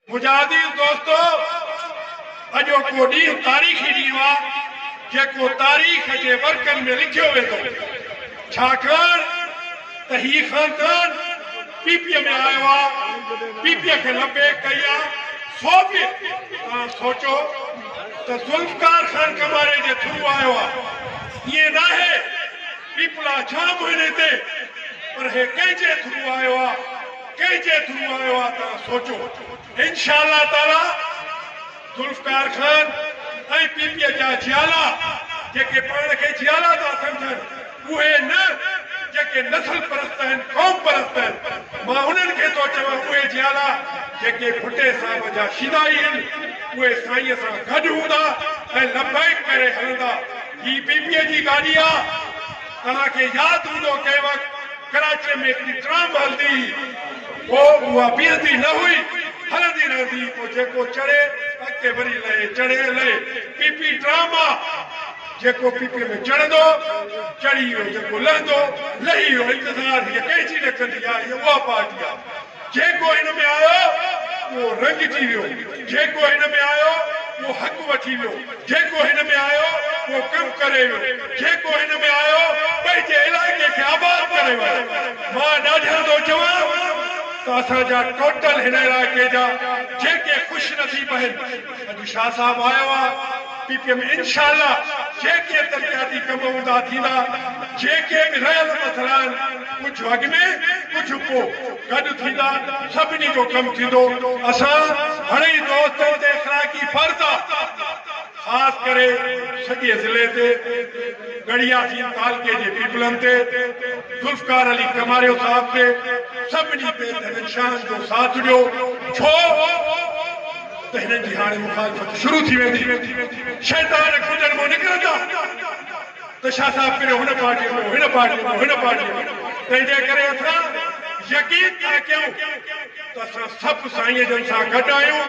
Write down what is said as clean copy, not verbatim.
मुजाहिदी दोस्तों, अजो को डी तारीखी दीवा जेको तारीख के वर्कन में लिखियो वेंदो। छाकाणि त ही खानदान पीपीए में आयो आहे, पीपीए के लबे कई आहे। सो बि तव्हां सोचो त ज़ुल्फ़कार खान कमारे जे थ्रू आयो आहे। ये ना है पीपला जाम हिन ते, पर हे कंहिंजे थ्रू आयो आहे, कंहिंजे थ्रू आयो आहे। तव्हां सोचो इंशाअल्लाह ताला ज़ुल्फ़कार खान ऐं पीपीए जा जियाला जेके पाण खे जियाला था सम्झनि, उहे न जेके नस्ल परस्त आहिनि, क़ौम परस्त आहिनि। मां उन्हनि खे थो चवां उहे जियाला जेके भुटे साहिब जा शिदाई आहिनि, उहे साईंअ सां गॾु हूंदा ऐं लबैक करे हलंदा। ही पीपीए जी गाॾी आहे। तव्हांखे यादि हूंदो कंहिं वक़्तु कराची में हिकिड़ी ट्राम हलंदी, पोइ उहा बीहंदी न हुई, हलंदी रहंदी। पोइ जेको चढ़े अॻिते वरी लहे, चढ़े लहे। पीपी ट्राम आहे। जेको पीपी में चढ़ंदो चढ़ी वियो, जेको लहंदो लही वियो। इंतज़ार हीअ कंहिंजी न कंदी आहे, हीअ उहा पार्टी आहे। जेको हिन में आयो उहो रंगजी वियो, जेको हिन में आयो उहो हक़ वठी वियो, जेको हिन में आयो उहो कमु करे वियो, जेको हिन में आयो पंहिंजे इलाइक़े खे आबाद करे वियो। मां ॾाढा थो चवां त असांजा टोटल हिन इलाइक़े जा जेके ख़ुशि नसीब आहिनि, अॼु शाह साहब आयो आहे पीपीए में। इंशाअल्लाह जेके तरक़ियाती कम हूंदा थींदा, जेके बि रहियल मसइला आहिनि, कुझु अॻु में कुझु पोइ गॾु थींदा, सभिनी जो कमु थींदो। असां हाणे दोस्तनि ते इख़लाक़ी फर्ज़ आहे, ख़ासि करे सॼे ज़िले ते गड़ियासी तालके जे पीपलनि ते, ज़ुल्फ़कार अली कमारियो साहब ते, सभिनी ते निशान जो साथ ॾियो। छो त हिननि जी हाणे मुखालफ़त शुरू थी वेंदी। शैतान खुदनि मां निकिरंदा त शाह साहब पहिरियों हुन पार्टीअ में, हिन पार्टीअ में, हिन पार्टीअ में। तंहिंजे करे असां यकीन था कयूं त असां सभु साईं जन सां गॾु आहियूं।